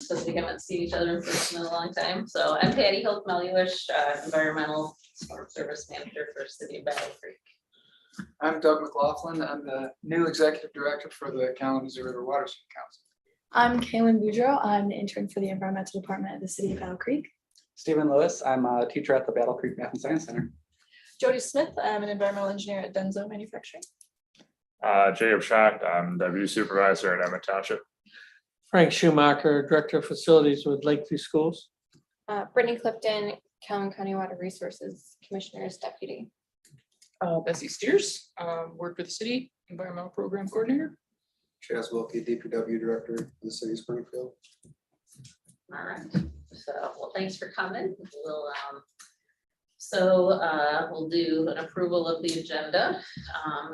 because we haven't seen each other in person in a long time. So I'm Patty Hope Meluish, Environmental Storm Service Manager for City of Battle Creek. I'm Doug McLaughlin. I'm the new Executive Director for the Kalamazoo River Watershed Council. I'm Kaylin Boudreau. I'm the intern for the Environmental Department at the City of Battle Creek. Stephen Lewis, I'm a teacher at the Battle Creek Math and Science Center. Jody Smith, I'm an environmental engineer at Denso Manufacturing. Jacob Schacht, I'm Deputy Supervisor at Emmett Township. Frank Schumacher, Director of Facilities with Lakeview Schools. Brittany Clifton, Calhoun County Water Resources Commissioner's Deputy. Bessie Steers, worked with the city, environmental program coordinator. Chaz Wilkie, DPW Director of the City of Springfield. All right, so, well, thanks for coming. We'll do an approval of the agenda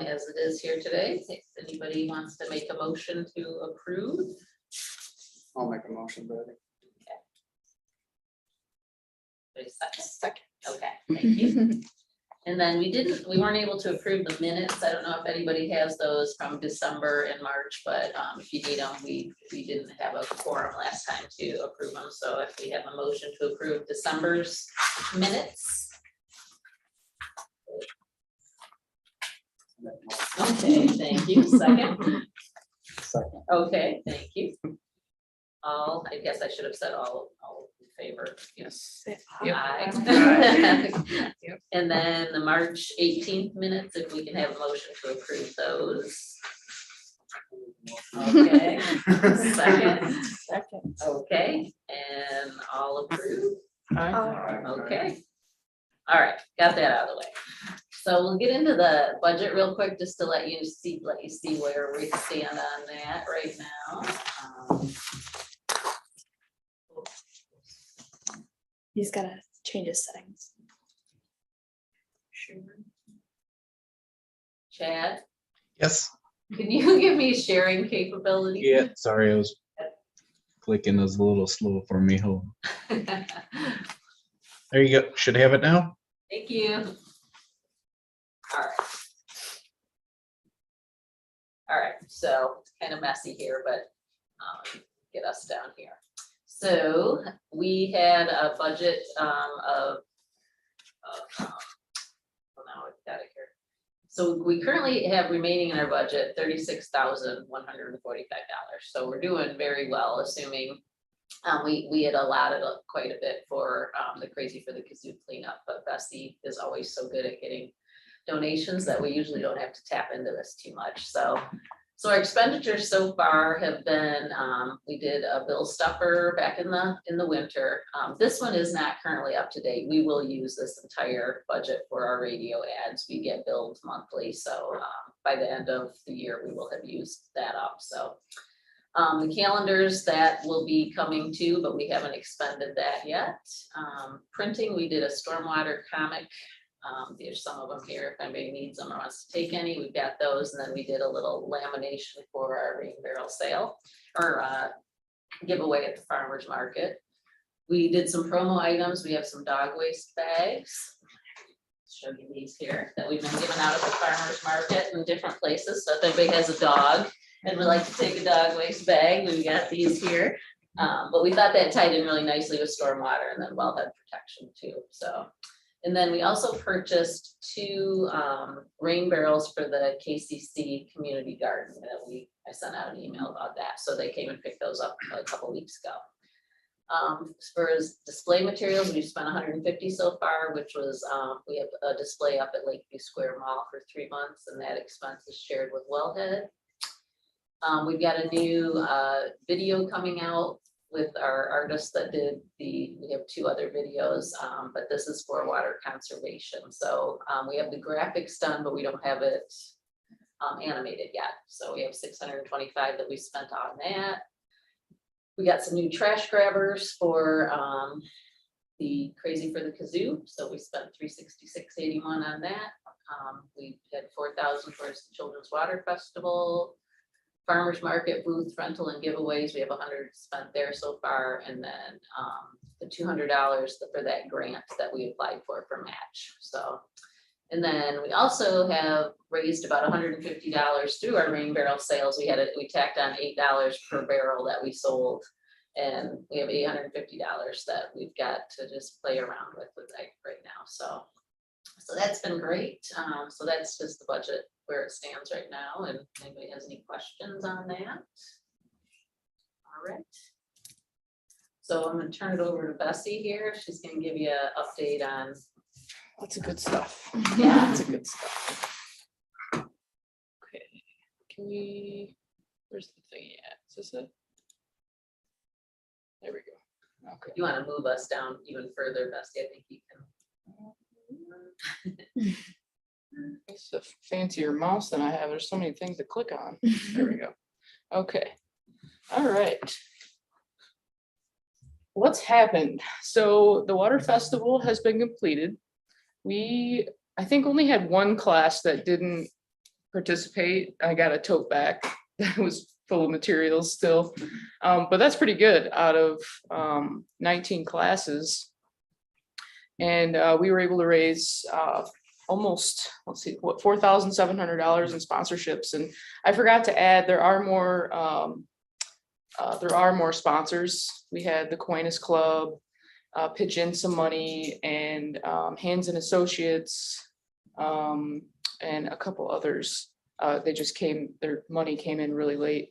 as it is here today. If anybody wants to make a motion to approve. I'll make a motion, Betty. Wait a second. Second. Okay, thank you. And then we weren't able to approve the minutes. I don't know if anybody has those from December and March, but if you need them, we didn't have a quorum last time to approve them. So if we have a motion to approve December's minutes. Okay, thank you. Second. Second. Okay, thank you. All, I guess I should have said all in favor. Yes. Aye. Aye. Yep. And then the March 18th minutes, if we can have a motion to approve those. Okay, second, Second. okay, and all approved, Aye. okay. All right, got that out of the way. So we'll get into the budget real quick, just to let you see where we stand on that right now. He's got to change his settings. Chad, Yes. can you give me sharing capability? Yeah. Sorry, I was clicking. It was a little slow for me. Hold on. Thank There you go. Should have it now. you. All right. All right, so it's kind of messy here, but get us down here. So we had a budget well, now I've got it here. So we currently have remaining in our budget $36,145. So we're doing very well, assuming we had allotted quite a bit for the Crazy for the Kazoo cleanup, but Bessie is always so good at getting donations that we usually don't have to tap into this too much. So our expenditures so far have been, we did a bill stuffer back in the winter. This one is not currently up to date. We will use this entire budget for our radio ads. We get billed monthly. So by the end of the year, we will have used that up. So the calendars that will be coming too, but we haven't expended that yet. Printing, we did a stormwater comic. There's some of them here, if anybody needs them or wants to take any, we've got those. And then we did a little lamination for our rain barrel sale or giveaway at the farmer's market. We did some promo items. We have some dog waste bags. Show you these here that we've been giving out at the farmer's market in different places. So if anybody has a dog and would like to take a dog waste bag, we've got these here. But we thought that tied in really nicely with stormwater and then wellhead protection too. So. And then we also purchased 2 rain barrels for the KCC community garden that I sent out an email about that. So they came and picked those up a couple weeks ago. As far as display materials, we've spent 150 so far, which was, we have a display up at Lakeview Square Mall for 3 months and that expense is shared with Wellhead. We've got a new video coming out with our artists that did we have 2 other videos, but this is for water conservation. So we have the graphics done, but we don't have it animated yet. So we have 625 that we spent on that. We got some new trash grabbers for the Crazy for the Kazoo. So we spent $366.81 on that. We had 4,000 for the Children's Water Festival. Farmers market, booth rental and giveaways, we have 100 spent there so far, and then the $200 for that grant that we applied for match. So, and then we also have raised about $150 through our rain barrel sales. We tacked on $8 per barrel that we sold And we have $850 that we've got to just play around with like right now, so. So that's been great, so that's just the budget where it stands right now, and if anybody has any questions on that? All right. So I'm gonna turn it over to Bessie here, she's gonna give you an update on, Lots of good stuff. Yeah. Lots of good stuff. Okay, can we, where's the thing at? Is this it? There we go. Okay. you wanna move us down even further, Bessie, I think you can. It's a fancier mouse than I have. There's so many things to click on. There we go. Okay. All right. What's happened? So the water festival has been completed. We, I think, only had one class that didn't participate. I got a tote back that was full of materials still. But that's pretty good out of 19 classes. And we were able to raise almost, let's see, what, $4,700 in sponsorships. And I forgot to add, there are more sponsors. We had the Aquinas Club pitch in some money, and Hands and Associates, and a couple others. They just their money came in really late.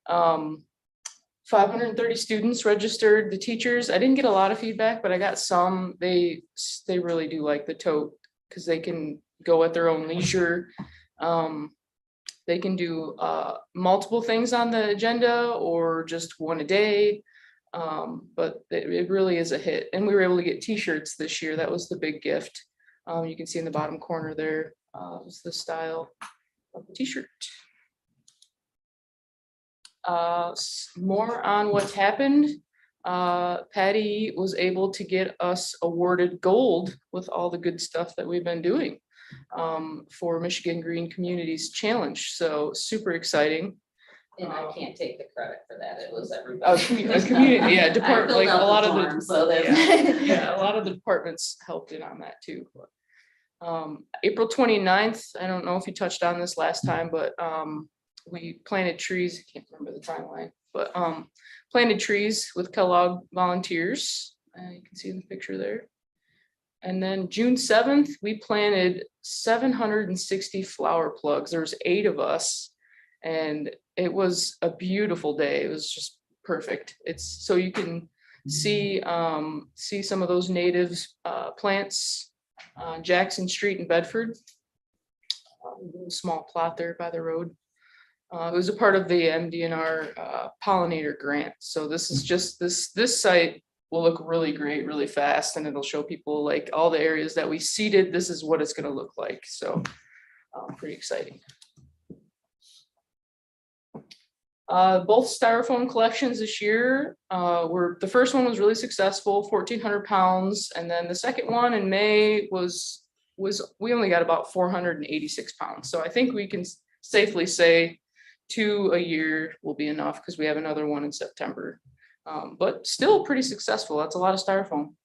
530 students registered. The teachers, I didn't get a lot of feedback, but I got some. They really do like the tote because they can go at their own leisure. They can do multiple things on the agenda or just one a day. But it really is a hit. And we were able to get t-shirts this year. That was the big gift. You can see in the bottom corner there was the style of the t-shirt. More on what's happened. Patty was able to get us awarded gold with all the good stuff that we've been doing for Michigan Green Communities Challenge. So super exciting. And I can't take the credit for that, it was everybody. A community, yeah, department, like a lot of the, So that. yeah, a lot of the departments helped in on that too. April 29th, I don't know if you touched on this last time, but we planted trees, I can't remember the timeline, but planted trees with Kellogg volunteers. You can see in the picture there. And then June 7th, we planted 760 flower plugs. There was 8 of us, and it was a beautiful day. It was just perfect. It's so you can see some of those native plants on Jackson Street in Bedford. Small plot there by the road. It was a part of the MDNR pollinator grant. So this is just this site will look really great, really fast, and it'll show people like all the areas that we seeded. This is what it's going to look like. So pretty exciting. Both styrofoam collections this year were, the first one was really successful, 1,400 pounds, and then the second one in May was we only got about 486 pounds. So I think we can safely say 2 a year will be enough because we have another one in September. But still pretty successful. That's a lot of styrofoam.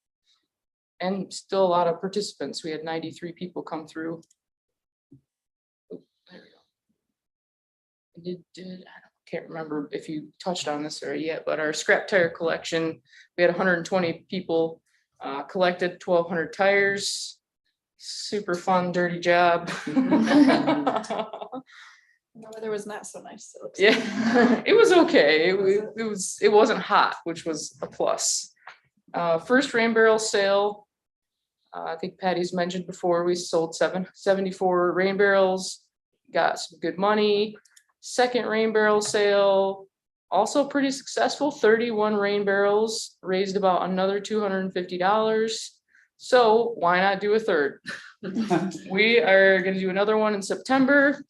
And still a lot of participants. We had 93 people come through. Oh, there we go. I can't remember if you touched on this already yet, but our scrap tire collection, we had 120 people collected 1,200 tires. Super fun, dirty job. No, weather was not so nice. So Yeah, it was okay. It wasn't hot, which was a plus. First rain barrel sale. I think Patty's mentioned before, we sold 74 rain barrels, got some good money. Second rain barrel sale, also pretty successful, 31 rain barrels, raised about another $250. So why not do a third? We are gonna do another one in September.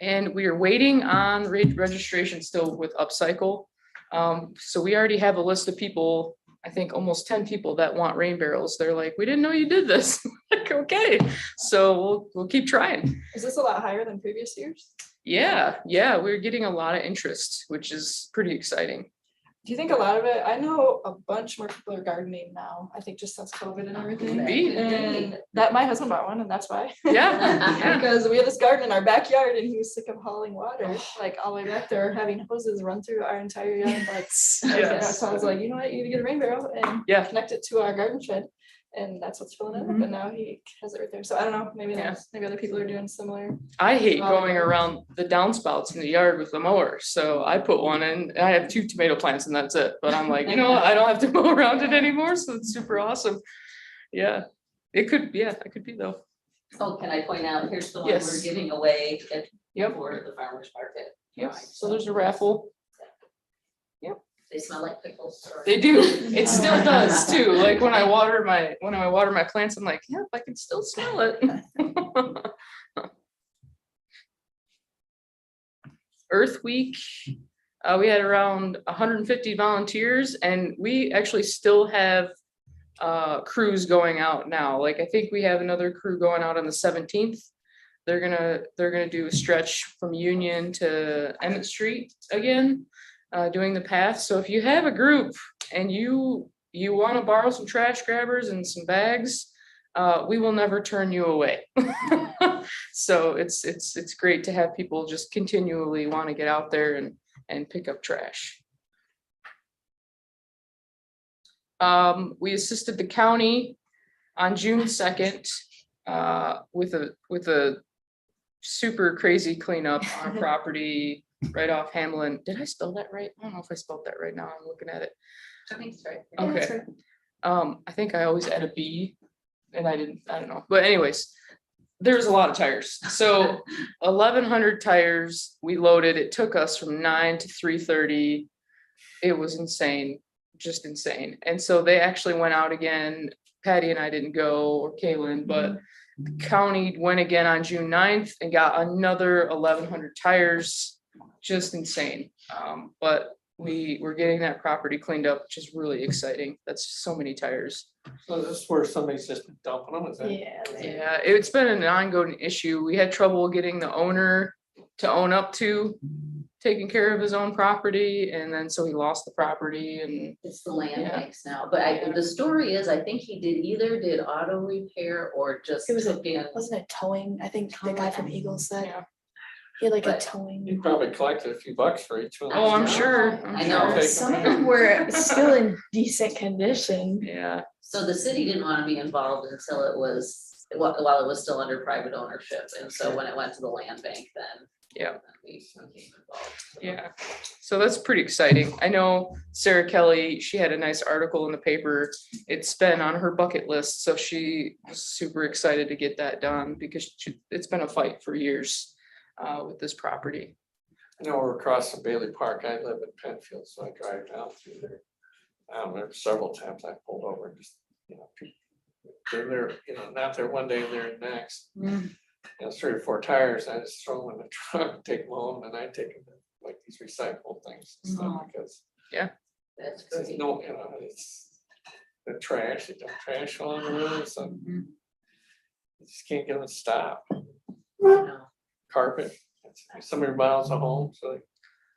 And we are waiting on registration still with Upcycle. So we already have a list of people, I think almost 10 people that want rain barrels. They're like, we didn't know you did this. Like, okay, so we'll keep trying. is this a lot higher than previous years? Yeah, we're getting a lot of interest, which is pretty exciting. Do you think a lot of it, I know a bunch more people are gardening now, I think just since COVID and everything. Maybe. And that my husband bought one and that's why. Yeah. Because we have this garden in our backyard and he was sick of hauling water, like all the way back there, having hoses run through our entire yard, like. Yes. So I was like, you know what, you need to get a rain barrel and Yeah. connect it to our garden shed. And that's what's filling it up, and now he has it right there, so I don't know, maybe Yeah. maybe other people are doing similar. I hate going around the downspouts in the yard with the mower, so I put one in, and I have 2 tomato plants and that's it, but I'm like, you know, what, I don't have to mow around it anymore, so it's super awesome. Yeah, it could be though. Oh, can I point out, here's the one we're Yes. giving away at, Yep. for the farmer's market. Yep, so there's a raffle. They smell like pickles. or- They do, it still does too, like when I water my plants, I'm like, yep, I can still smell it. Earth Week, we had around 150 volunteers and we actually still have crews going out now. Like I think we have another crew going out on the 17th. They're gonna do a stretch from Union to Emmett Street again, doing the path. So if you have a group and you want to borrow some trash grabbers and some bags, we will never turn you away. So it's great to have people just continually want to get out there and pick up trash. We assisted the county on June 2nd with a super crazy cleanup on property right off Hamlin. Did I spell that right? I don't know if I spelled that right now. I'm looking at it. I think it's right. Yeah, that's Okay. right. I think I always add a B and I don't know. But anyways, there's a lot of tires. So 1,100 tires we loaded. It took us from 9 to 3:30. It was insane, just insane. And so they actually went out again. Patty and I didn't go, or Kaylin, but the county went again on June 9th and got another 1,100 tires. Just insane. But we're getting that property cleaned up, which is really exciting. That's so many tires. So this is where somebody's just been dumping them, is that? Yeah. Yeah, it's been an ongoing issue. We had trouble getting the owner to own up to taking care of his own property, and then so he lost the property and It's the land Yeah. banks now, but the story is, I think he did auto repair or just. It was took in- Wasn't it towing? I think the guy from Eagles said, Yeah. he had like a But- towing. You probably collected a few bucks for each one. Oh, I'm sure. I know. Take Some of them. them were still in decent condition. yeah, So the city didn't want to be involved until it was, while it was still under private ownership, and so when it went to the land bank, then. Yeah. then we became involved. yeah. So that's pretty exciting. I know Sarah Kelly, she had a nice article in the paper. It's been on her bucket list, so she was super excited to get that done because it's been a fight for years with this property. I know we're across from Bailey Park. I live in Penfield, so I drive down through there. I don't remember several times I pulled over and just, people, they're there, not there one day and they're next. 3 or 4 tires, I just throw them in the truck, take them home, and I take them to like these recyclable things and stuff because That's there's great. no, it's the trash, they dump trash on the road, so you just can't get them to stop. No. Carpet, it's so many miles of home, so like,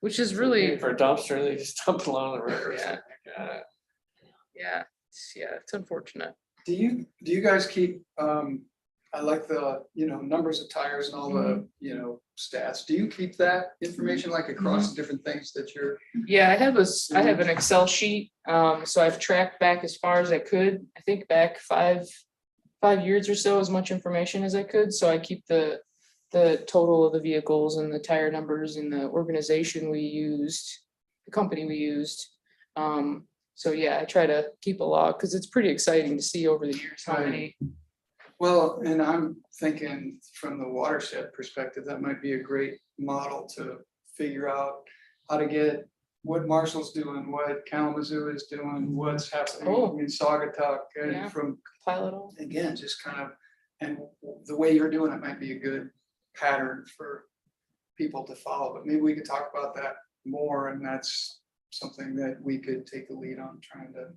Which is really, for a dumpster, they just dump it along the river. Yeah. Yeah. it's unfortunate. Do you guys keep, I like the, numbers of tires and all the, stats. Do you keep that information like across the different things that you're? Yeah, I have an Excel sheet, so I've tracked back as far as I could. I think back five years or so, as much information as I could, so I keep the total of the vehicles and the tire numbers and the organization we used, the company we used. So yeah, I try to keep a log, because it's pretty exciting to see over the years how many. Well, and I'm thinking from the watershed perspective, that might be a great model to figure out how to get what Marshall's doing, what Kalamazoo is doing, what's happening in Saugatuck, Yeah. and from, Pile it all. again, just kind of, and the way you're doing it might be a good pattern for people to follow, but maybe we could talk about that more, and that's something that we could take the lead on, trying to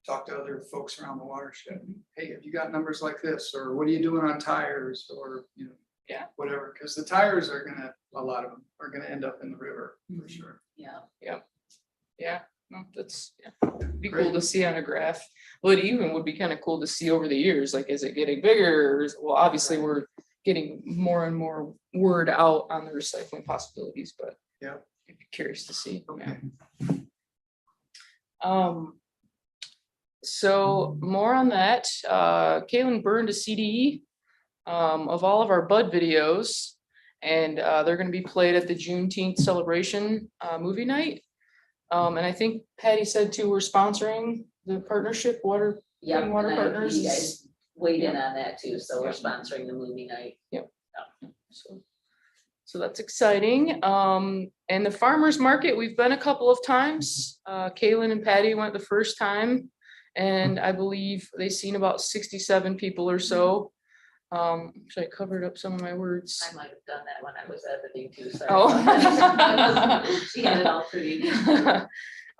talk to other folks around the watershed. Hey, have you got numbers like this, or what are you doing on tires, or, Yeah. whatever, because the tires are a lot of them are gonna end up in the river for sure. Yeah. Yeah, no, that's, yeah, be cool to see on a graph. Well, it even would be kind of cool to see over the years, like, is it getting bigger? Well, obviously, we're getting more and more word out on the recycling possibilities, but Yeah. I'd be curious to see. Yeah. Okay. So more on that, Kaylin burned a CD of all of our Bud videos, and they're gonna be played at the Juneteenth celebration movie night. And I think Patty said too, we're sponsoring the partnership water. Yeah, Clean Water and I hope Partners you is- guys weighed in on that too, so we're Yeah. sponsoring the movie night. So that's exciting. And the farmer's market, we've been a couple of times. Kaylin and Patty went the first time. And I believe they seen about 67 people or so. Actually, I covered up some of my words. I might have done that when I was editing too, sorry. Oh. about that. She had it all pretty.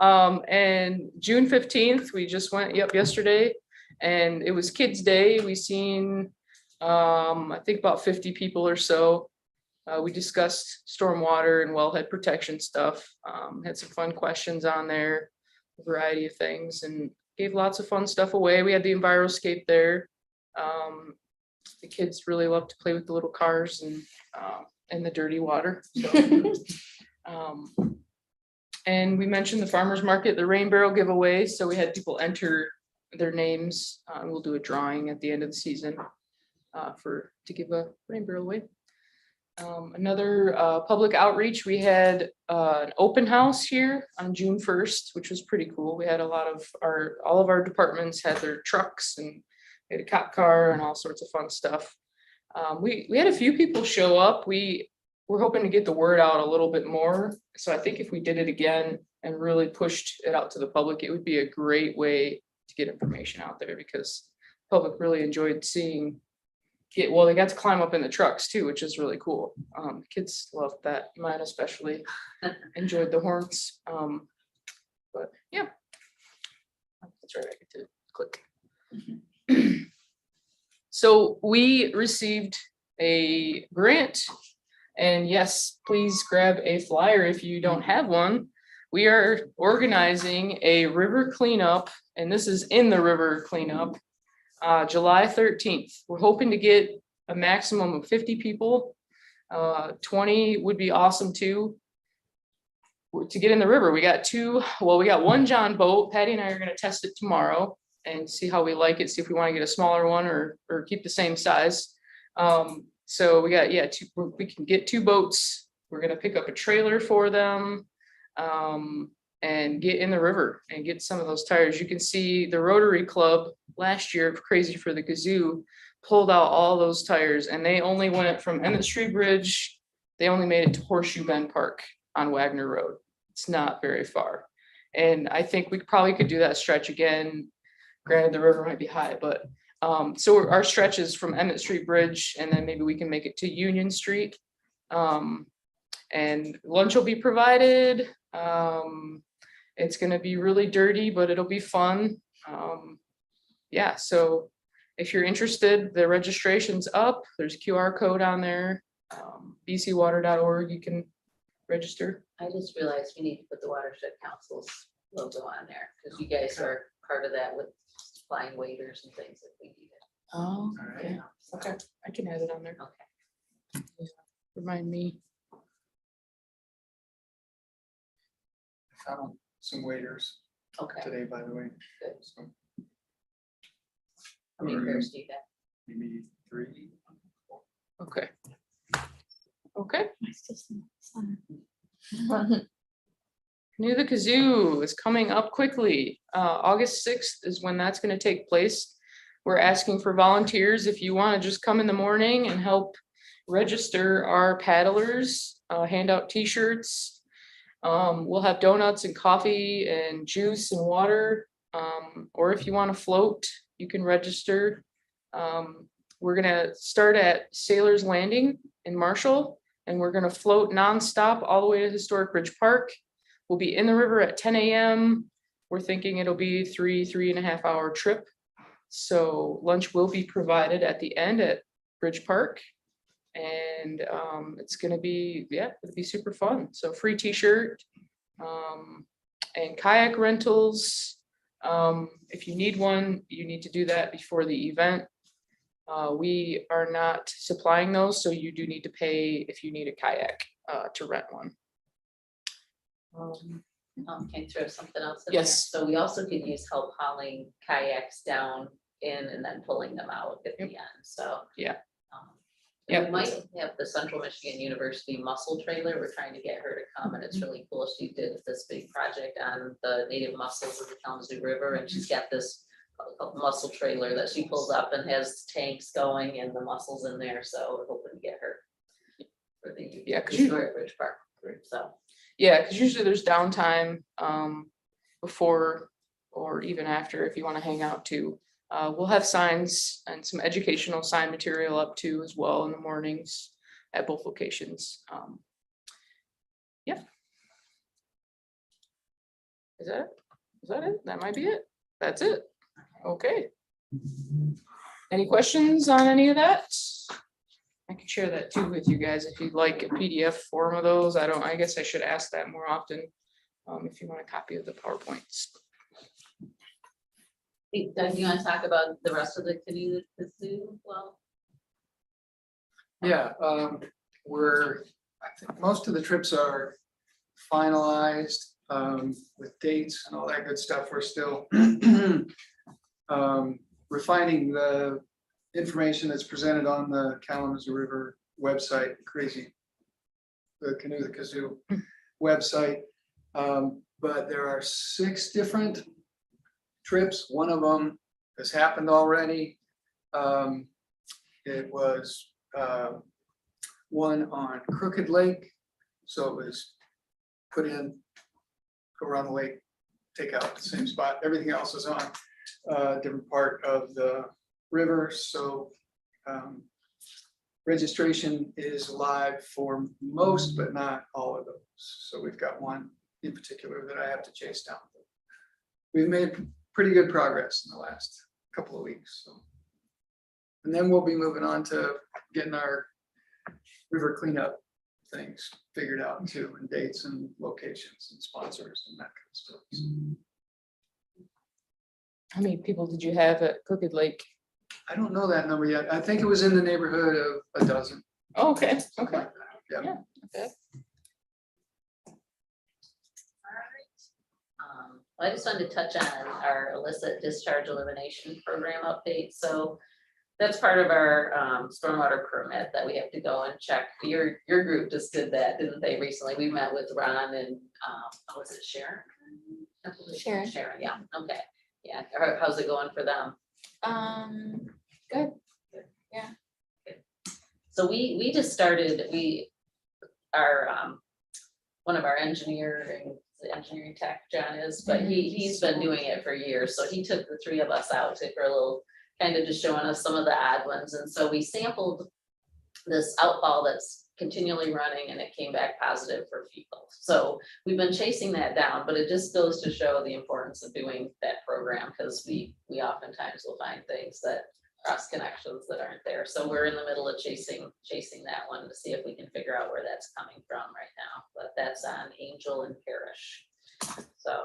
And June 15th, we just went, yesterday, and it was Kids Day. We seen, I think about 50 people or so. We discussed stormwater and wellhead protection stuff. Had some fun questions on there, a variety of things, and gave lots of fun stuff away. We had the Enviroscape there. The kids really love to play with the little cars and the dirty water. So, and we mentioned the farmer's market, the rain barrel giveaway. So we had people enter their names. We'll do a drawing at the end of the season to give a rain barrel away. Another public outreach, we had an open house here on June 1st, which was pretty cool. We had all of our departments had their trucks, and we had a cop car and all sorts of fun stuff. We had a few people show up. We're hoping to get the word out a little bit more. So I think if we did it again and really pushed it out to the public, it would be a great way to get information out there, because the public really enjoyed seeing. Well, they got to climb up in the trucks too, which is really cool. Kids loved that. Mine especially enjoyed the horns. But yeah, that's right. I get to click. So we received a grant, and yes, please grab a flyer if you don't have one. We are organizing a river cleanup, and this is in the river cleanup. July 13th. We're hoping to get a maximum of 50 people. 20 would be awesome too. To get in the river, we got one John boat. Patty and I are going to test it tomorrow and see how we like it, see if we want to get a smaller one or keep the same size. So we got, we can get 2 boats. We're going to pick up a trailer for them. And get in the river and get some of those tires. You can see the Rotary Club last year, Crazy for the Kazoo, pulled out all those tires, and they only went from Emmett Street Bridge. They only made it to Horseshoe Bend Park on Wagner Road. It's not very far. And I think we probably could do that stretch again. Granted, the river might be high, but so our stretch is from Emmett Street Bridge, and then maybe we can make it to Union Street. And lunch will be provided. It's going to be really dirty, but it'll be fun. Yeah, so if you're interested, the registration's up. There's a QR code on there. bcwater.org, you can register. I just realized we need to put the Watershed Council's logo on there, because you guys are part of that with flying waiters and things if we need it. Oh, okay. Okay, I can add it on there. Okay. Remind me. I found some waiters Okay. today, by the way. Good. So How many pairs do you have? maybe 3. Okay. Okay. New the Kazoo is coming up quickly. August 6th is when that's going to take place. We're asking for volunteers if you want to just come in the morning and help register our paddlers, hand out t-shirts. We'll have donuts and coffee and juice and water. Or if you want to float, you can register. We're gonna start at Sailor's Landing in Marshall, and we're gonna float nonstop all the way to Historic Bridge Park. We'll be in the river at 10 a.m. We're thinking it'll be 3.5 hour trip. So lunch will be provided at the end at Bridge Park. And it's gonna be, it'll be super fun. So free t-shirt. And kayak rentals, if you need one, you need to do that before the event. We are not supplying those, so you do need to pay if you need a kayak to rent one. Can I throw something else in there? Yes. So we also could use help hauling kayaks down in and then pulling them out at the end, so. Yeah. And we Yep. might have the Central Michigan University mussel trailer. We're trying to get her to come, and it's really cool. She did this big project on the native mussels of the Kalamazoo River, and she's got this mussel trailer that she pulls up and has tanks going and the mussels in there, so we're hoping to get her for the Yeah, 'cause you- historic Ridge Park group, so. Yeah, because usually there's downtime before or even after if you want to hang out too. We'll have signs and some educational sign material up too as well in the mornings at both locations. Yeah. Is that it? Is that it? That might be it. That's it. Okay. Any questions on any of that? I can share that too with you guys if you'd like a PDF form of those. I guess I should ask that more often. If you want a copy of the PowerPoints. Hey, Doug, you want to talk about the rest of the canoe, the zoo? Well, Yeah, I think most of the trips are finalized, with dates and all that good stuff. We're still refining the information that's presented on the Kalamazoo River website, the Canoe the Kazoo website. But there are 6 different trips. One of them has happened already. It was one on Crooked Lake. So it was put in, go around the lake, take out the same spot. Everything else is on a different part of the river. So registration is live for most, but not all of those. So we've got one in particular that I have to chase down. We've made pretty good progress in the last couple of weeks. So. And then we'll be moving on to getting our river cleanup things figured out too, and dates and locations and sponsors and that kind of stuff. So, How many people did you have at Crooked Lake? I don't know that number yet. I think it was in the neighborhood of a dozen. Oh, okay, something okay. like that. Yeah. Okay. I just wanted to touch on our illicit discharge elimination program update. So that's part of our stormwater permit that we have to go and check. Your group just did that, didn't they, recently? We met with Ron and, was it Sharon? I believe Sharon. Sharon, yeah, okay. Yeah, how's it going for them? Good. So we just started, one of our engineering tech, John is, but he's been doing it for years. So he took the 3 of us out for a little, kind of just showing us some of the odd ones. And so we sampled this outfall that's continually running and it came back positive for people. So we've been chasing that down, but it just goes to show the importance of doing that program, because we oftentimes will find things that cross connections that aren't there. So we're in the middle of chasing that one to see if we can figure out where that's coming from right now. But that's on Angel and Parish. So,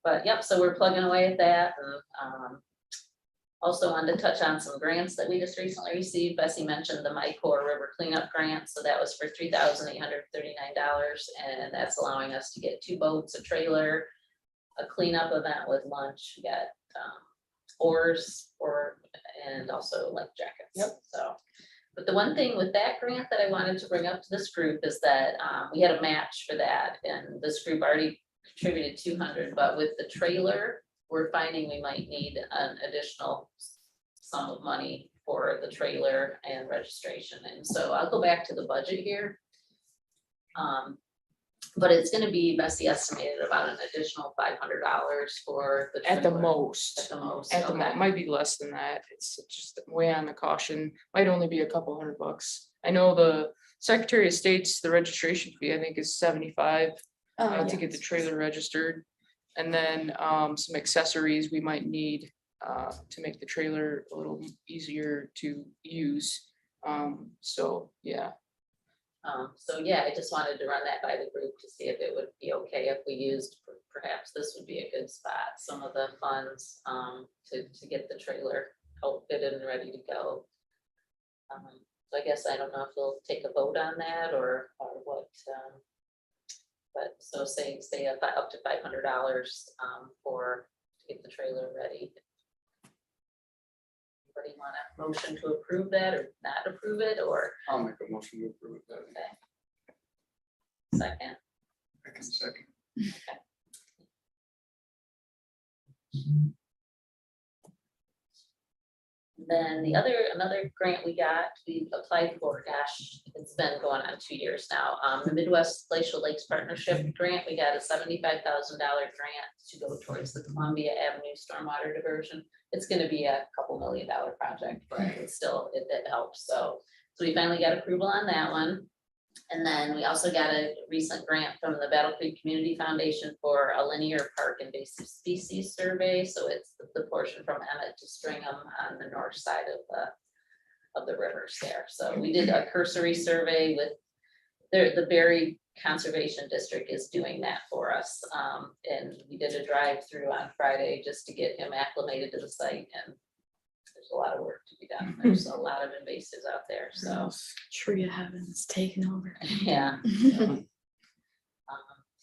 but yep, so we're plugging away at that. And also wanted to touch on some grants that we just recently received. Bessie mentioned the MyCore River Cleanup Grant. So that was for $3,839. And that's allowing us to get 2 boats, a trailer, a cleanup event with lunch. We got oars and also life jackets. Yep. So, but the one thing with that grant that I wanted to bring up to this group is that we had a match for that, and this group already contributed 200, but with the trailer, we're finding we might need an additional sum of money for the trailer and registration. And so I'll go back to the budget here. But it's gonna be, Bessie estimated about an additional $500 for the At the trailer. most. At the most. At the okay. might be less than that. It's just way on the caution. Might only be a couple $100. I know the Secretary of State's, the registration fee, I think, is 75 to get the trailer registered. And then some accessories we might need to make the trailer a little easier to use. So, yeah. So yeah, I just wanted to run that by the group to see if it would be okay if we used perhaps this would be a good spot, some of the funds, to get the trailer outfitted and ready to go. So I guess I don't know if we'll take a vote on that or what, but so say up to $500, for, to get the trailer ready. Anybody want a motion to approve that or not approve it, or I'll make a motion to approve that. second? I can second. Then another grant we applied for, gosh, it's been going on 2 years now. The Midwest Glacial Lakes Partnership Grant, we got a $75,000 grant to go towards the Columbia Avenue stormwater diversion. It's gonna be a couple $1 million project, but it's still, it helps. So we finally got approval on that one. And then we also got a recent grant from the Battle Creek Community Foundation for a linear park invasive species survey. So it's the portion from Emmett to Stringham on the north side of the rivers there. So we did a cursory survey with the Berry Conservation District is doing that for us. And we did a drive through on Friday just to get him acclimated to the site, and there's a lot of work to be done. There's a lot of invasives out there, so. Tree of heaven's taking over. Yeah.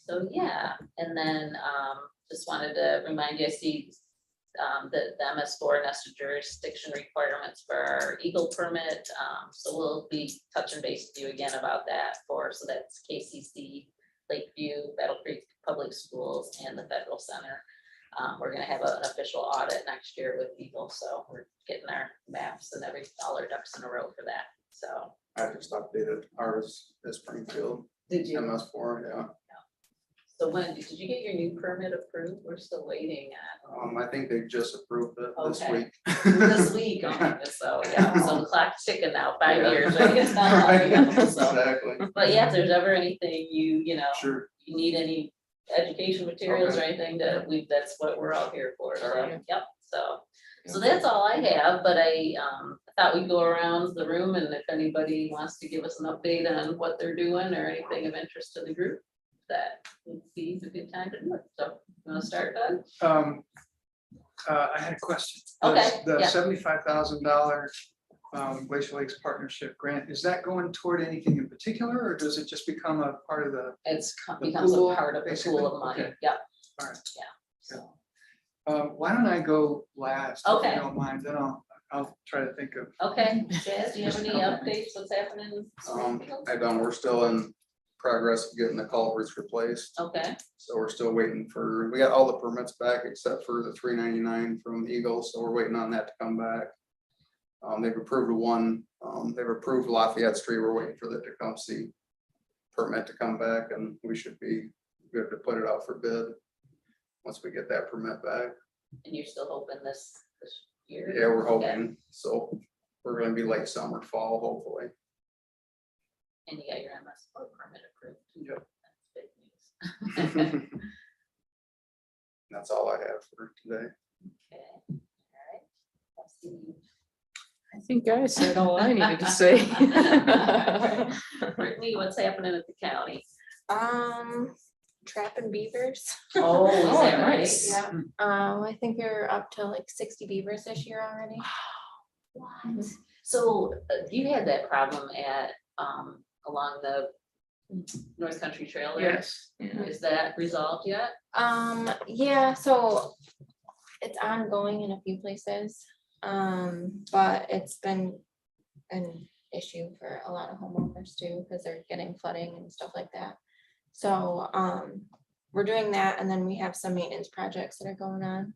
So yeah, and then just wanted to remind you, I see the MS4 nested jurisdiction requirements for our Eagle permit. So we'll be touching base with you again about that so that's KCC, Lakeview, Battle Creek Public Schools, and the Federal Center. We're gonna have an official audit next year with Eagle, so we're getting our maps and all our ducks in a row for that, so. I just updated ours as Springfield, Did you? MS4, yeah. So when, did you get your new permit approved? We're still waiting on. I think they just approved it this Okay. week. This week, oh my goodness, so yeah, so the clock's ticking now, 5 Yeah. years, right? It's not long, Right, you know, so. exactly. But yeah, if there's ever anything you know, Sure. you need any education materials or anything, that's what we're all here for, so, Alright. yep, so that's all I have, but I thought we'd go around the room, and if anybody wants to give us an update on what they're doing or anything of interest to the group, that would be a good time to do it, so, you wanna start, Doug? I had a question. Okay, The yeah. $75,000 Glacial Lakes Partnership Grant, is that going toward anything in particular, or does it just become a part of the? Becomes a pool, part of the basically? pool of money, Okay. yep. All right. Yeah, so, Why don't I go last? If Okay. you don't mind, then I'll try to think of. okay, Jazz, do you have any updates, what's happening? We're still in progress of getting the culverts replaced. Okay, So we're still waiting we got all the permits back except for the 399 from Eagle, so we're waiting on that to come back. They've approved they've approved Lafayette Street, we're waiting for the Tecumseh permit to come back, and we should be good to put it out for bid once we get that permit back. and you're still hoping this year? Yeah, we're Okay. hoping, so we're gonna be late summer, fall, hopefully. And you got your MS4 permit approved. Yep. That's big news. That's all I have for today. Okay, all right. Let's see. I think I said all I needed to say. Brittany, what's happening at the county? Trapping beavers. Oh, is that right? nice. Yeah, I think we're up to like 60 beavers this year already. What? So you had that problem at, along the North Country Trail there? Yes, yeah. Is that resolved yet? Yeah, so it's ongoing in a few places. But it's been an issue for a lot of homeowners too, because they're getting flooding and stuff like that. So, we're doing that, and then we have some maintenance projects that are going on.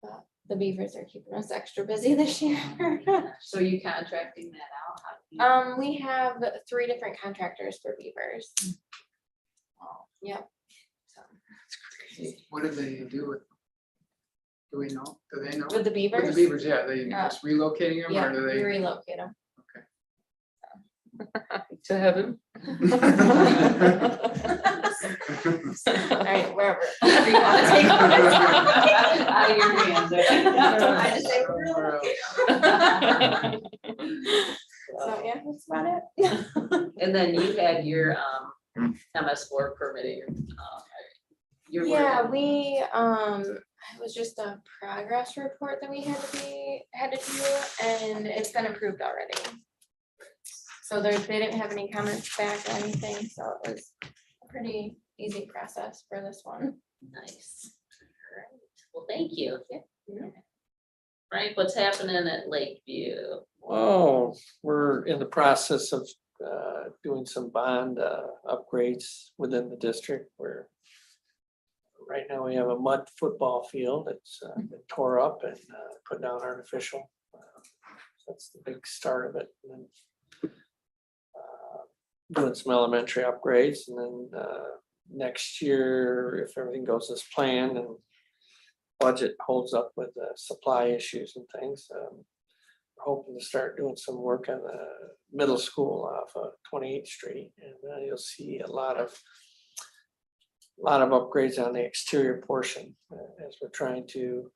But the beavers are keeping us extra busy this year. So are you contracting that out? How do you- We have 3 different contractors for beavers. Yep. So, What do they do with? Do we know? Do they know? with the beavers. With the beavers, yeah, they just relocating them, Yeah, or do we they? relocate them. To heaven. All right, wherever. wherever you wanna take them. Out of your hands. I just say we're relocating 'em. So, yeah, that's about it. And then you had your MS4 permitting, You're Yeah, working- it was just a progress report that we had to do, and it's been approved already. So they didn't have any comments back or anything, so it was a pretty easy process for this one. Nice. Alright, well, thank you. Frank, what's happening at Lakeview? Oh, we're in the process of doing some bond upgrades within the district where right now we have a mud football field that's been tore up and put down artificial. That's the big start of it. And then doing some elementary upgrades, and then next year, if everything goes as planned and budget holds up with the supply issues and things, we're hoping to start doing some work on the middle school off of 28th Street, and you'll see a lot of upgrades on the exterior portion as we're trying to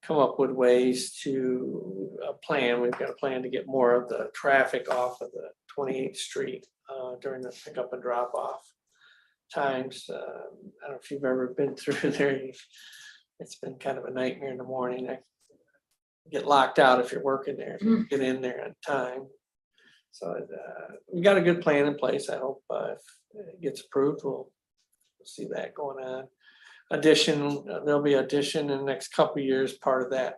come up with ways to plan. We've got a plan to get more of the traffic off of the 28th Street during the pickup and drop off times. I don't know if you've ever been through there. It's been kind of a nightmare in the morning. I get locked out if you're working there, if you get in there on time. So we got a good plan in place. I hope if it gets approved, we'll see that going on. There'll be addition in the next couple of years, part of that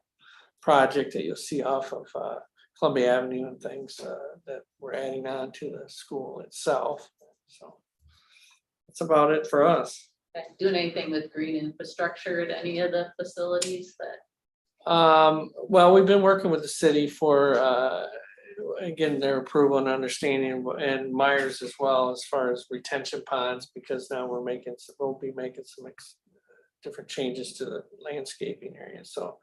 project that you'll see off of Columbia Avenue and things that we're adding on to the school itself. So that's about it for us. Doing anything with green infrastructure at any of the facilities that? Well, we've been working with the city for again, their approval and understanding, and Myers as well, as far as retention ponds, because now we'll be making some different changes to the landscaping area. So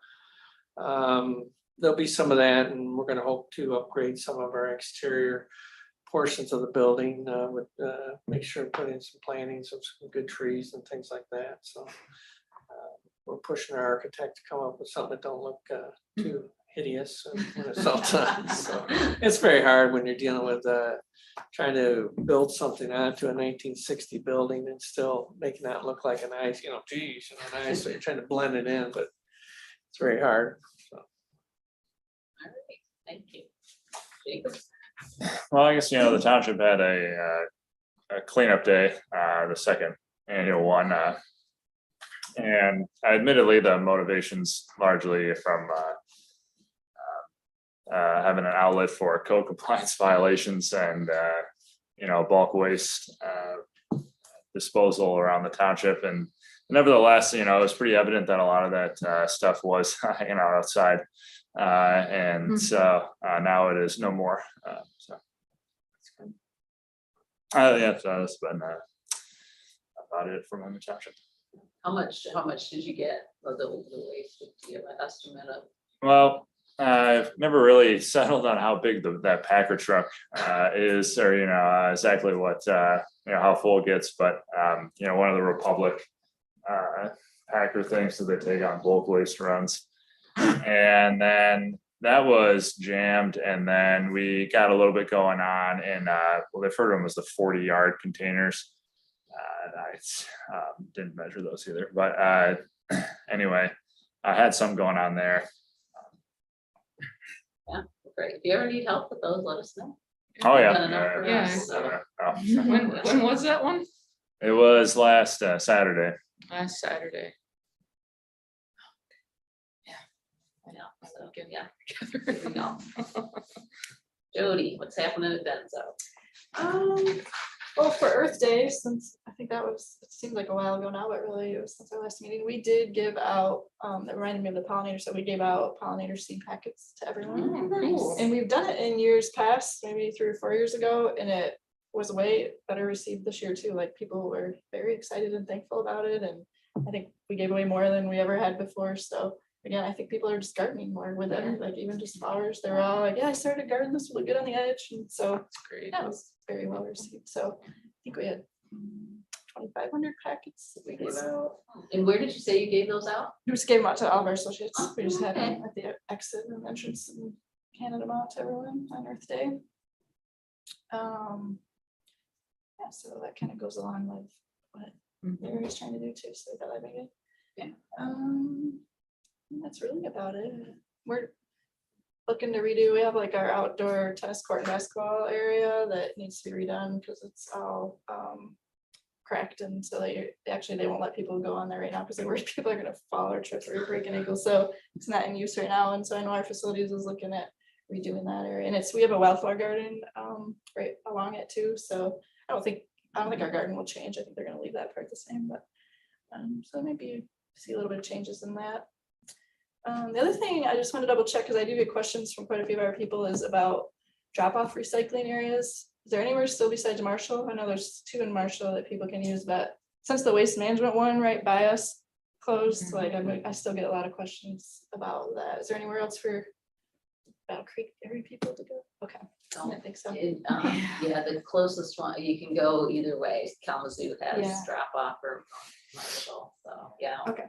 there'll be some of that, and we're gonna hope to upgrade some of our exterior portions of the building with make sure put in some plantings of some good trees and things like that. So we're pushing our architect to come up with something that don't look too hideous when it's all done. So it's very hard when you're dealing with trying to build something onto a 1960 building and still making that look like a nice, geez, nice. So you're trying to blend it in, but it's very hard. So. All right, thank you. Jacob? Well, I guess, the township had a cleanup day, the second annual one. And admittedly, the motivation's largely from having an outlet for code compliance violations and, bulk waste disposal around the township. And nevertheless, it was pretty evident that a lot of that stuff was, outside. And so now it is no more. So yeah, so that's been about it from the township. How much did you get of the waste? Do you have an estimate of? Well, I've never really settled on how big that Packer truck is, or exactly what how full it gets, but one of the Republic Packer things that they take on bulk waste runs, and then that was jammed, and then we got a little bit going on in they've heard of them as the 40-yard containers. I didn't measure those either, but anyway, I had some going on there. Yeah, great. If you ever need help with those, let us know. Oh yeah. Done enough for Yeah. us, so. When was that one? It was last Saturday. Last Saturday. Yeah, so, yeah. Here we go. Jody, what's happening at Benzo? Well, for Earth Day, since I think it seemed like a while ago now, but really it was since our last meeting, we did give out, that reminded me of the pollinator, so we gave out pollinator seed packets to everyone. Cool. And we've done it in years past, maybe 3 or 4 years ago, and it was way better received this year too. Like, people were very excited and thankful about it, and I think we gave away more than we ever had before. So again, I think people are just gardening more with it, like even just flowers. They're all like, yeah, I started gardening, this will look good on the edge, and so Great. yeah, it was very well received. So I think we had 2,500 packets that we gave out. And where did you say you gave those out? We just gave them out to all of our associates. We just had Okay. them at the exit and entrance and handed them out to everyone on Earth Day. Yeah, so that kind of goes along with what they were just trying to do too, so we thought that'd be good. Yeah. That's really about it. We're looking to redo, we have like our outdoor tennis court and basketball area that needs to be redone because it's all cracked, and so they won't let people go on there right now because they're worried people are gonna fall or trip or break an ankle, so it's not in use right now, and so I know our facilities is looking at redoing that area, and we have a wildflower garden right along it too, so I don't think our garden will change. I think they're gonna leave that part the same, but so maybe see a little bit of changes in that. The other thing I just want to double check, because I do get questions from quite a few of our people, is about drop-off recycling areas. Is there anywhere still besides Marshall? I know there's 2 in Marshall that people can use, but since the waste management one right by us closed, like I still get a lot of questions about that. Is there anywhere else for Battle Creek area people to go? Okay, I didn't think so. Yeah, the closest one, you can go either way. Kalamazoo has Yeah. drop off or Marshall, so, yeah. Okay.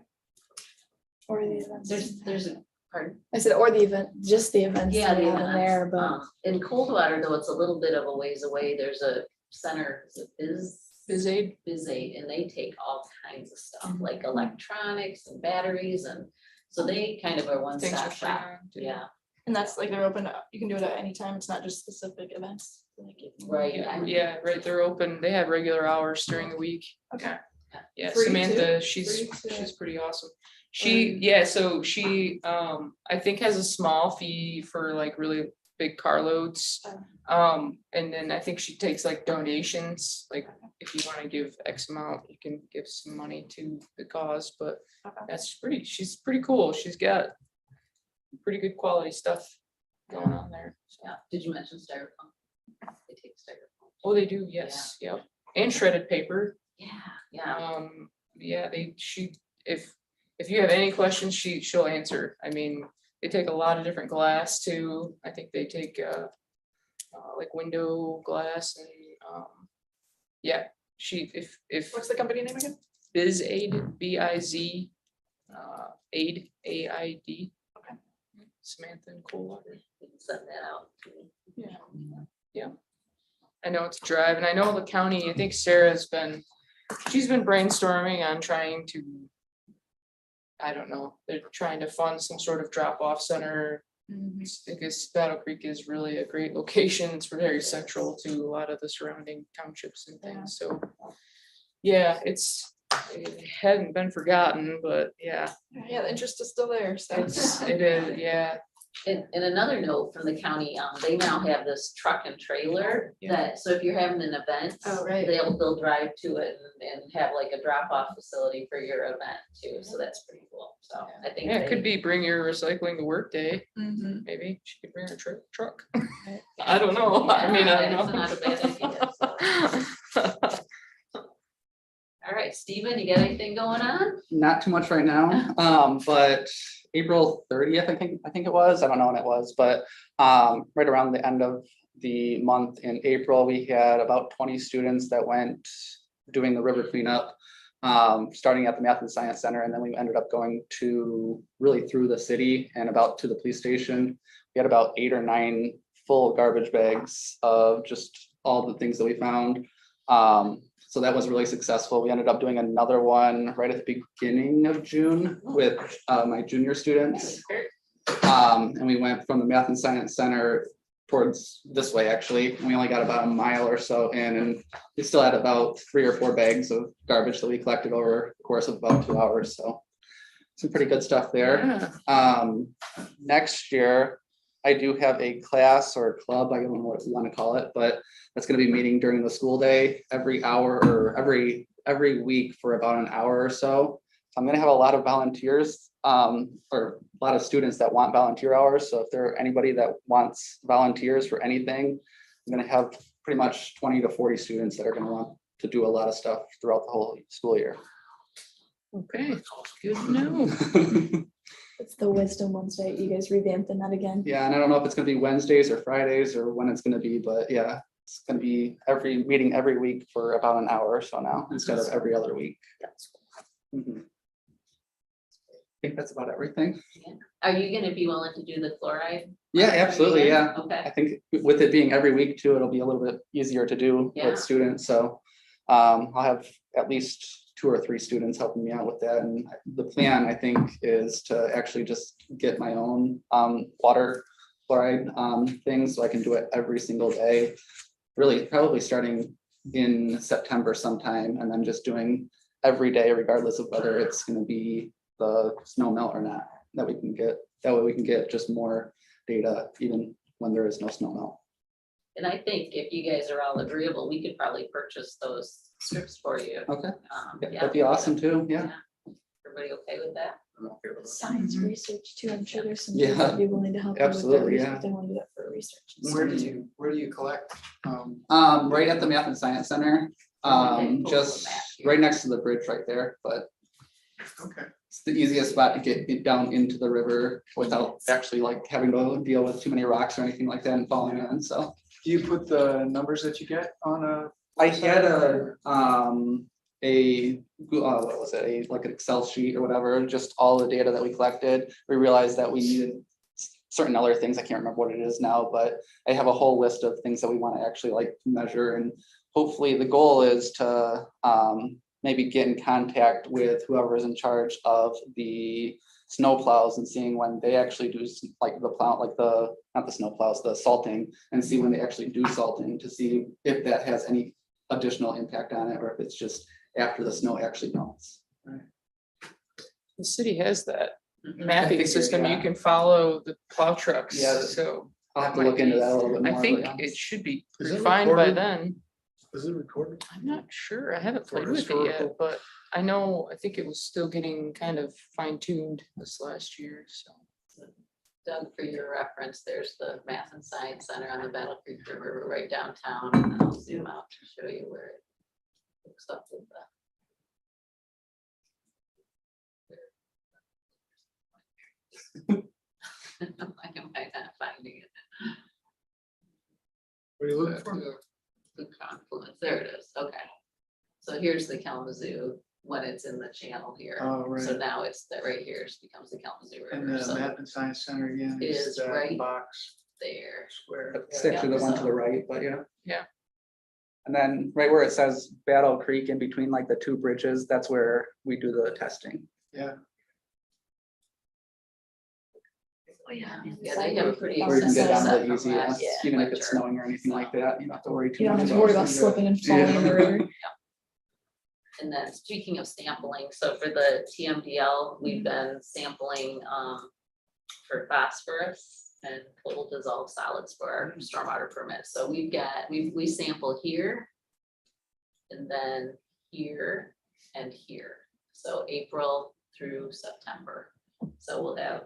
Or the events. There's a, pardon? I said, or the event, just the events. Yeah, that the we have in there, events. but In Coldwater, though, it's a little bit of a ways away. There's a center, is it Biz Aid. Biz Aid, and they take all kinds of stuff, Mhm. like electronics and batteries, and so they kind of are one Things stop are free shop. on, too. Yeah, and that's like they're open, you can do it at any time. It's not just specific events. Like right. Yeah, right, they're open, they have regular hours during the week. Okay. Yeah, Free too? Samantha, Free to- she's pretty awesome. So she, I think has a small fee for like really big carloads. And then I think she takes like donations, like if you wanna give X amount, you can give some money to the cause, but Okay. she's pretty cool, she's got pretty good quality stuff going on there. Yeah, did you mention styrofoam? They take styrofoam. Oh, they do, yes, yep, and shredded paper. Yeah, Yeah, if you have any questions, she'll answer. I mean, they take a lot of different glass too. I think they take like window glass and yeah, if What's the company name again? Biz Aid, BIZ, Aid, AID. Okay. Samantha and Coldwater. we can send that out. to you. Yeah. I know it's a drive, and I know the county, I think she's been brainstorming on trying to, I don't know, they're trying to fund some sort of drop-off center. Because Battle Creek is really a great location. It's very central to a lot of the surrounding townships and things, so. Yeah, it hadn't been forgotten, but yeah, Yeah, the interest is still there, so. it is, yeah. And another note from the county, they now have this truck and trailer that, so if you're having an event. Oh, right. They'll drive to it and have like a drop-off facility for your event too, so that's pretty cool, so I think. Yeah, it could they- be bring your recycling to work day, Mhm. maybe. She could bring her truck. I don't know. I mean, I Yeah, don't it's know. not a bad idea, so. All right, Steven, you got anything going on? Not too much right now, but April 30th, I think it was, I don't know when it was, but right around the end of the month in April, we had about 20 students that went doing the river cleanup, starting at the Math and Science Center, and then we ended up going to really through the city and about to the police station. We had about 8 or 9 full garbage bags of just all the things that we found. So that was really successful. We ended up doing another one right at the beginning of June with my junior students. And we went from the Math and Science Center towards this way, actually. We only got about a mile or so in, and we still had about 3 or 4 bags of garbage that we collected over the course of about 2 hours. So some pretty good stuff there. Yeah. Next year, I do have a class or club, I don't know what you want to call it, but that's going to be meeting during the school day every hour or every week for about an hour or so. I'm going to have a lot of volunteers or a lot of students that want volunteer hours. So if there are anybody that wants volunteers for anything, I'm going to have pretty much 20 to 40 students that are going to want to do a lot of stuff throughout the whole school year. Okay, good to know. It's the Wisdom Wednesday. You guys revamping that again? Yeah, and I don't know if it's gonna be Wednesdays or Fridays or when it's gonna be, but yeah, it's gonna be every meeting every week for about an hour or so now, instead of every other week. Mhm. I think that's about everything. Are you gonna be willing to do the chloride? Yeah, absolutely, yeah. I Okay, think with it being every week too, it'll be a little bit easier to do Yeah. with students, so I'll have at least 2 or 3 students helping me out with that. And the plan, I think, is to actually just get my own water chloride thing, so I can do it every single day. Really, probably starting in September sometime, and then just doing every day, regardless of whether it's gonna be the snow melt or not, that we can get, that way we can get just more data even when there is no snow melt. And I think if you guys are all agreeable, we could probably purchase those strips for you. Okay, Yeah, that'd be awesome too, yeah. Everybody okay with that? I'm okay with it. Science research too, I'm sure there's some Yeah, people that'd be willing to help you with their absolutely, research, yeah. if they want to do that for research. and Where stuff. do you collect? Right at the Math and Science Center, Okay, pull just the map here. right next to the bridge right there, but Okay, it's the easiest spot to get it down into the river without actually like having to deal with too many rocks or anything like that and falling in, so. do you put the numbers that you get on a? I had what was it, like an Excel sheet or whatever, just all the data that we collected. We realized that we needed certain other things, I can't remember what it is now, but I have a whole list of things that we want to actually like measure, and hopefully the goal is to maybe get in contact with whoever is in charge of the snow plows and seeing when they actually do like the plow, like the, not the snow plows, the salting, and see when they actually do salting to see if that has any additional impact on it, or if it's just after the snow actually melts. The city has that Mhm. mapping figured, system. You yeah. can follow the plow trucks, Yeah, so. I'll have to might look into be- that a little bit more. I but think yeah. it should be Is it refined by recorded? then. Is it recorded? I'm not sure. I haven't For played with it yet, historical? but I know, I think it was still getting kind of fine tuned this last year, so. Doug, for your reference, there's the Math and Science Center on the Battle Creek River right downtown, and then I'll zoom out to show you where it hooks up with the. I am not finding it. What are you looking for? The confluence, there it is, okay. So here's the Kalamazoo when it's in the channel here. Oh, So right. now it's that right here becomes the Kalamazoo And River, the so Math and Science Center again Is is that right box there. square. It's actually the one to the right, but yeah. Yeah. And then right where it says Battle Creek in between like the 2 bridges, that's where we do the testing. Yeah, Oh, yeah. Yeah, they have a pretty Where you can get extensive down set the from easy, last even if it's winter. snowing or anything like that, you don't have to worry too You don't much have to worry about Yeah. slipping and falling in the river. And then speaking of sampling, so for the TMDL, we've been sampling for phosphorus and total dissolved solids for our stormwater permit. So we've got, we sample here. And then here and here. So April through September. So we'll have,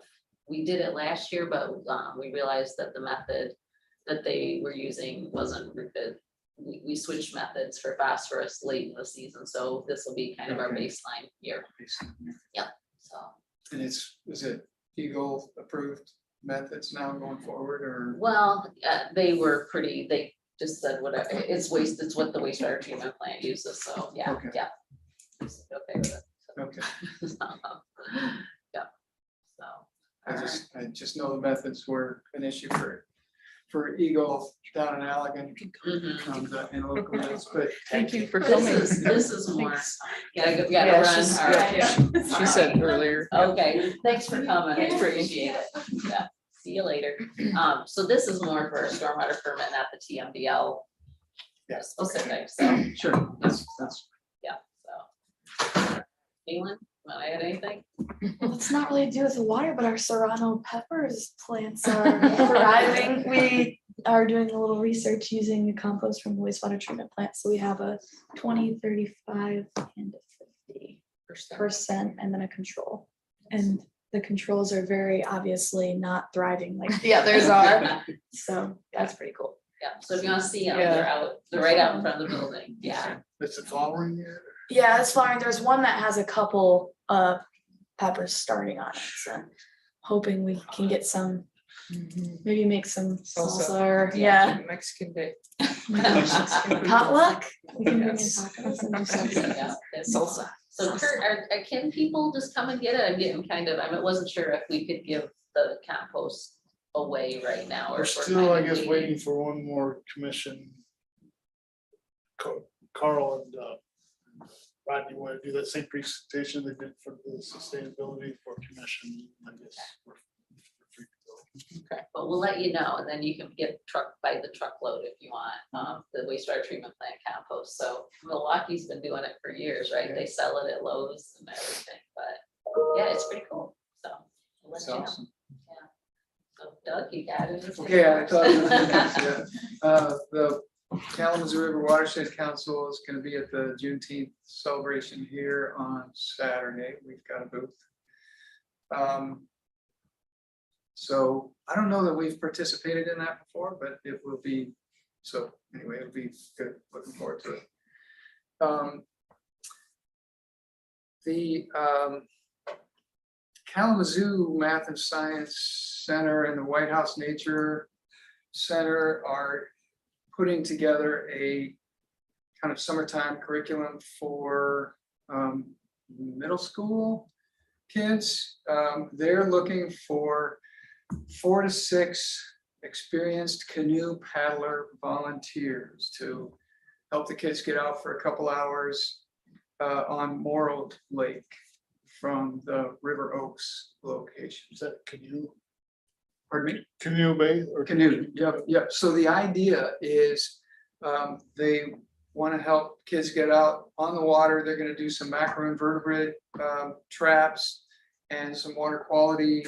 we did it last year, but we realized that the method that they were using wasn't good. We switched methods for phosphorus late in the season, so this will be kind of our Okay. baseline year, so. and is it Eagle approved methods now going forward, or? Well, they were pretty, they just said whatever, it's waste, it's what the wastewater treatment plant uses, so, yeah, Okay. yeah. Just okay with it. Okay, Yeah, so. I just know the methods were an issue for Eagle down in Allegan. Mhm. In local minutes, but Thank you for coming. This is more, gotta go, Yeah, gotta run, she's- all right. yeah, She said earlier. Okay, thanks for coming, I Thanks, Brittany. appreciate it. Yeah, see you later. So this is more for a stormwater permit, not the TMDL. Yeah, Specific, so, sure, that's, yeah, so. Caitlin, wanna add anything? Well, it's not really to do with the water, but our Serrano peppers plants are thriving. We are doing a little research using the compost from the wastewater treatment plant. So we have a 20, 35, and a 50% and then a control. And the controls are very obviously not thriving like the others are. So that's pretty cool. Yeah, so if you wanna see them, Yeah. they're right out in front of the building, yeah. it's a flowering year. Yeah, it's flowering. There's one that has a couple peppers starting on it. So hoping we can get some, maybe make some Salsa. salsa or, yeah. Mexican day. My gosh, potluck. We can bring in Yes. tacos and do something. Yeah, that's- Salsa. So Kurt, can people just come and get it? I'm getting kind of, I wasn't sure if we could give the compost away right now or. We're if still, I kind of guess, waiting for one more commission. Carl and Rodney, want to do that same presentation they did for the sustainability for commission, I guess. we're free to go. But we'll let you know, and then you can get truck by the truckload if you want, the wastewater treatment plant compost. So Milwaukee's been doing it for years, right? They sell it at Lowe's and everything, but yeah, it's pretty cool, so. we'll let That's you know. awesome. Yeah. So Doug, you got it? Okay, I thought, the Kalamazoo River Watershed Council is gonna be at the Juneteenth celebration here on Saturday. We've got a booth. So I don't know that we've participated in that before, but it will be, so anyway, it'll be good. Looking forward to it. The Kalamazoo Math and Science Center and the White House Nature Center are putting together a kind of summertime curriculum for middle school kids. They're looking for 4 to 6 experienced canoe paddler volunteers to help the kids get out for a couple hours on Morrow Lake from the River Oaks location. Is that canoe, Pardon me? canoe bay or? Canoe, yep. So the idea is they want to help kids get out on the water. They're going to do some macroinvertebrate traps and some water quality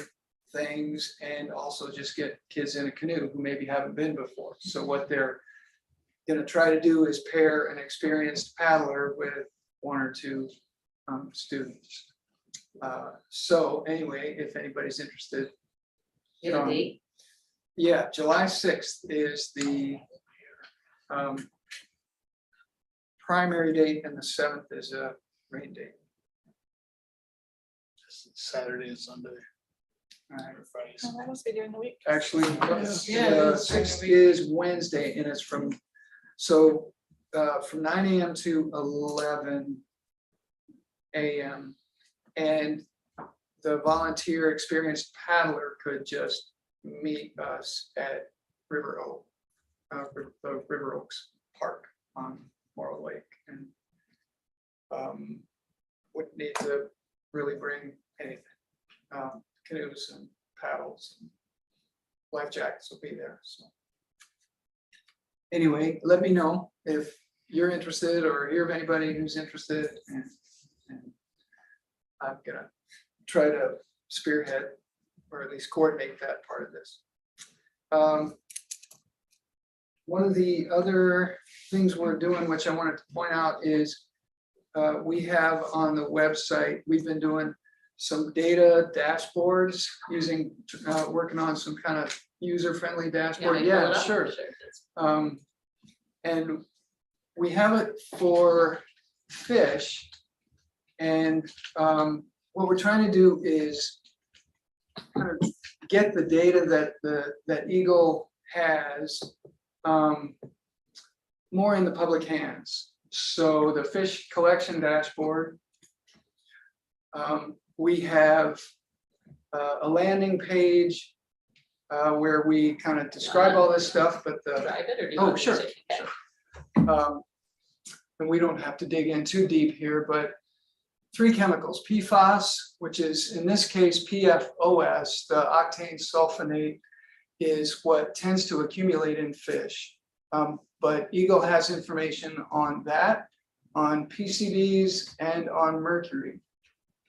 things, and also just get kids in a canoe who maybe haven't been before. So what they're going to try to do is pair an experienced paddler with 1 or 2 students. So anyway, if anybody's interested, You have a date? yeah, July 6th is the primary date, and the 7th is a rain date. Saturday and Sunday. Alright. Or Friday. Oh, that must be during the week. Actually, Yeah. the 6th is Wednesday, and it's from 9 AM to 11 AM. And the volunteer experienced paddler could just meet us at River Oaks Park on Morrow Lake, and wouldn't need to really bring anything. Canoes and paddles, and life jackets will be there, so. Anyway, let me know if you're interested or hear of anybody who's interested, and I'm gonna try to spearhead or at least coordinate that part of this. One of the other things we're doing, which I wanted to point out, is we have on the website, we've been doing some data dashboards using, working on some kind of user-friendly dashboard. me to pull Yeah, it up? sure. And we have it for fish. And what we're trying to do is kind of get the data that Eagle has more in the public hands. So the fish collection dashboard, we have a landing page where we kind of describe all this stuff, but the Drive it, or do you Oh, want me sure, to? Okay. and we don't have to dig in too deep here, but 3 chemicals, PFAS, which is in this case PFOS, the octane sulfonate, is what tends to accumulate in fish. But Eagle has information on that, on PCBs, and on mercury.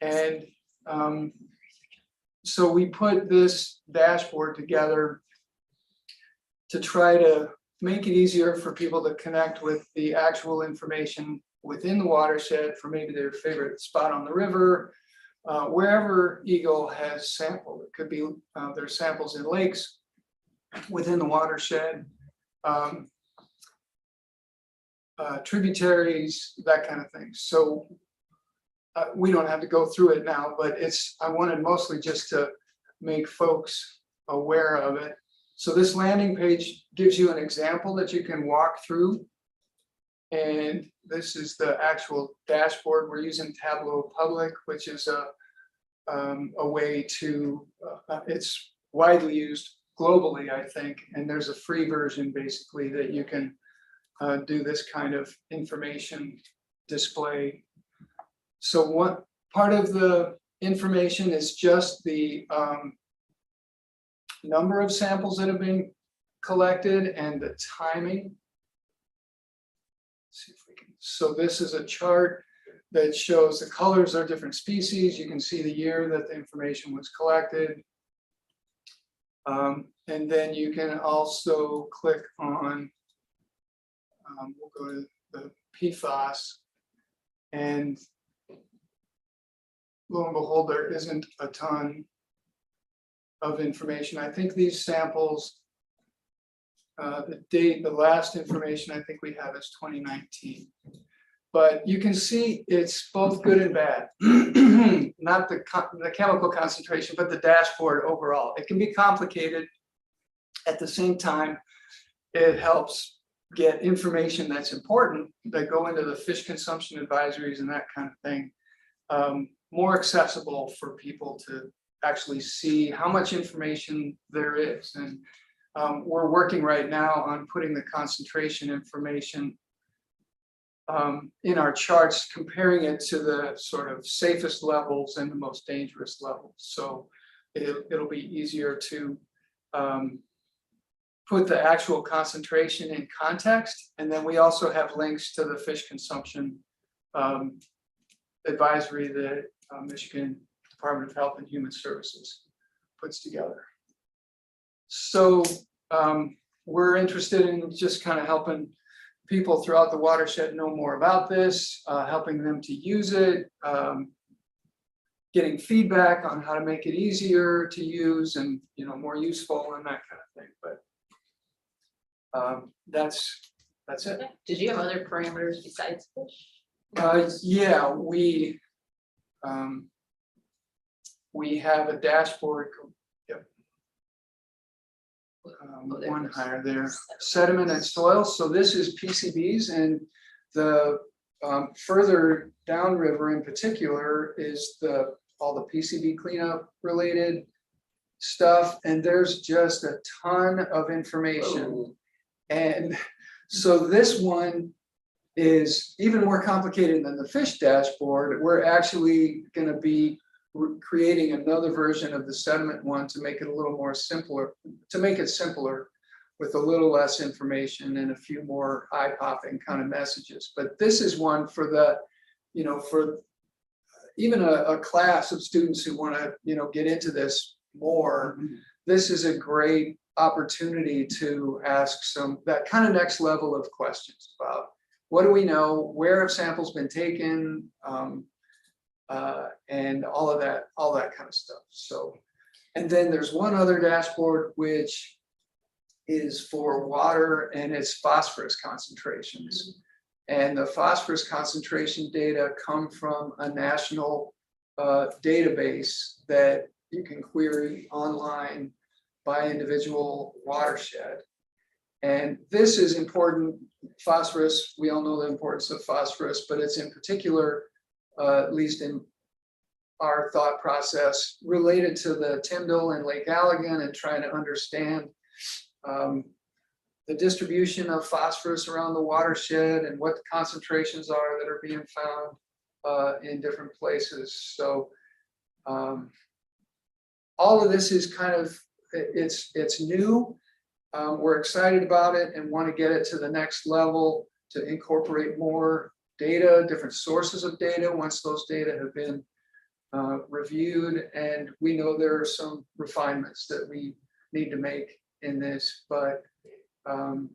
And so we put this dashboard together to try to make it easier for people to connect with the actual information within the watershed for maybe their favorite spot on the river, wherever Eagle has sampled. It could be their samples in lakes within the watershed, tributaries, that kind of thing. So we don't have to go through it now, but I wanted mostly just to make folks aware of it. So this landing page gives you an example that you can walk through. And this is the actual dashboard. We're using Tableau Public, which is a way to, it's widely used globally, I think. And there's a free version basically that you can do this kind of information display So one part of the information is just the number of samples that have been collected and the timing. See if we can, so this is a chart that shows the colors are different species. You can see the year that the information was collected. And then you can also click on, we'll go to the PFAS, and lo and behold, there isn't a ton of information. I think these samples, the last information I think we have is 2019. But you can see it's both good and bad. Not the chemical concentration, but the dashboard overall. It can be complicated. At the same time, it helps get information that's important that go into the fish consumption advisories and that kind of thing, more accessible for people to actually see how much information there is. And we're working right now on putting the concentration information in our charts, comparing it to the sort of safest levels and the most dangerous levels. So it'll be easier to put the actual concentration in context. And then we also have links to the fish consumption advisory that Michigan Department of Health and Human Services puts together. So we're interested in just kind of helping people throughout the watershed know more about this, helping them to use it, getting feedback on how to make it easier to use and, you know, more useful and that kind of thing. But that's it. Okay. Did you have other parameters besides fish? Yeah, we have a dashboard. Yep. Oh, there One it is. higher there, sediment and soil. So this is PCBs, and the further downriver in particular is all the PCB cleanup related stuff. And there's just a ton of information. Whoa. And so this one is even more complicated than the fish dashboard. We're actually going to be creating another version of the sediment one to make it a little more simpler, to make it simpler with a little less information and a few more eye-popping kind of messages. But this is one for the, you know, for even a class of students who want to, you know, get into this more. This is a great opportunity to ask that kind of next level of questions about what do we know, where have samples been taken, and all of that kind of stuff. So, and then there's one other dashboard which is for water, and it's phosphorus concentrations. And the phosphorus concentration data come from a national database that you can query online by individual watershed. And this is important. Phosphorus, we all know the importance of phosphorus, but it's in particular, at least in our thought process, related to the Tyndall and Lake Allegan and trying to understand the distribution of phosphorus around the watershed and what the concentrations are that are being found in different places. So all of this is kind of, it's new. We're excited about it and want to get it to the next level to incorporate more data, different sources of data once those data have been reviewed. And we know there are some refinements that we need to make in this, but and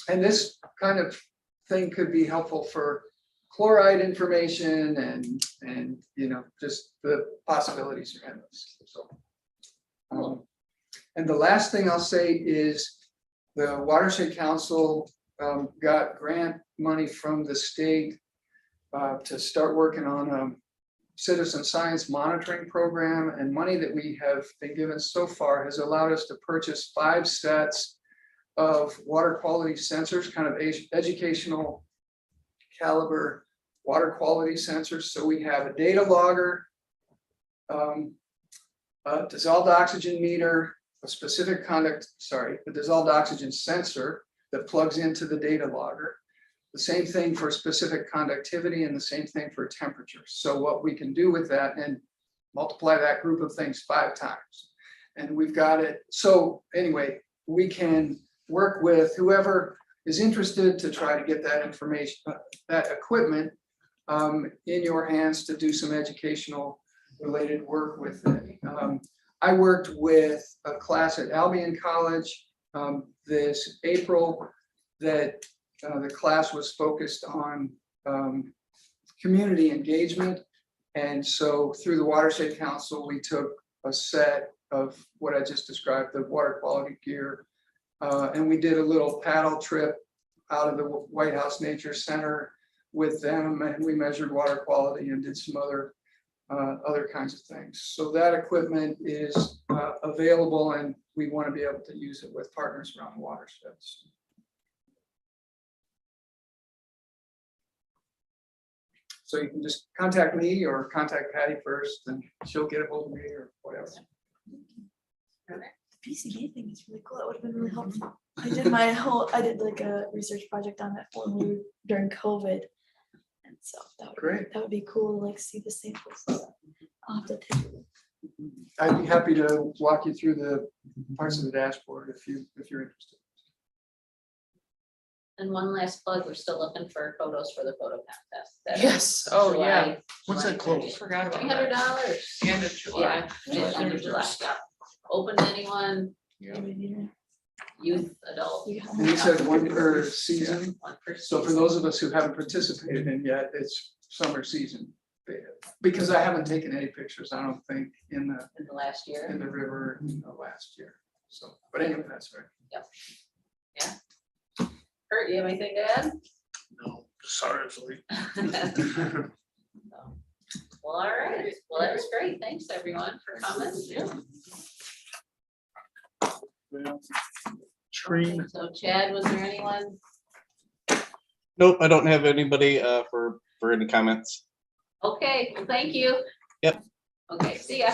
this kind of thing could be helpful for chloride information and you know, just the possibilities are endless. So and the last thing I'll say is the Watershed Council got grant money from the state to start working on a citizen science monitoring program, and money that we have been given so far has allowed us to purchase 5 sets of water quality sensors, kind of educational caliber water quality sensors. So we have a data logger, a dissolved oxygen meter, a specific the dissolved oxygen sensor that plugs into the data logger. the same thing for specific conductivity and the same thing for temperature. So what we can do with that and multiply that group of things 5 times. And we've got it. So anyway, we can work with whoever is interested to try to get that information, that equipment in your hands to do some educational related work with it. I worked with a class at Albion College this April that the class was focused on community engagement. And so through the Watershed Council, we took a set of what I just described, the water quality gear. And we did a little paddle trip out of the White House Nature Center with them, and we measured water quality and did some other kinds of things. So that equipment is available, and we want to be able to use it with partners around the watersheds. So you can just contact me or contact Patty first, and she'll get a hold of me or whatever. PCA thing is really cool. That would have been really helpful. I did like a research project on it when we were during COVID. And so Great. that would be cool to like see the samples. I'll have to take it. I'd be happy to walk you through the parts of the dashboard if you're interested. And one last plug, we're still looking for photos for the photo contest. That is Yes, oh, yeah. July- When's that July close? Forgot about $300. that. End of July. Yeah, end of July, yeah. Open to anyone, Yeah. youth, adult. And you said one per season. One per So for season. those of us who haven't participated in yet, it's summer season. Because I haven't taken any pictures, I don't think, in In the last year. the river last year. So, but anyway, that's right. Kurt, you have anything to add? No, sorry. So, well, all right, well, that was great, thanks everyone for coming. Treen. So Chad, was there anyone? Nope, I don't have anybody for any comments. Okay, well, thank you. Yep. Okay, see ya.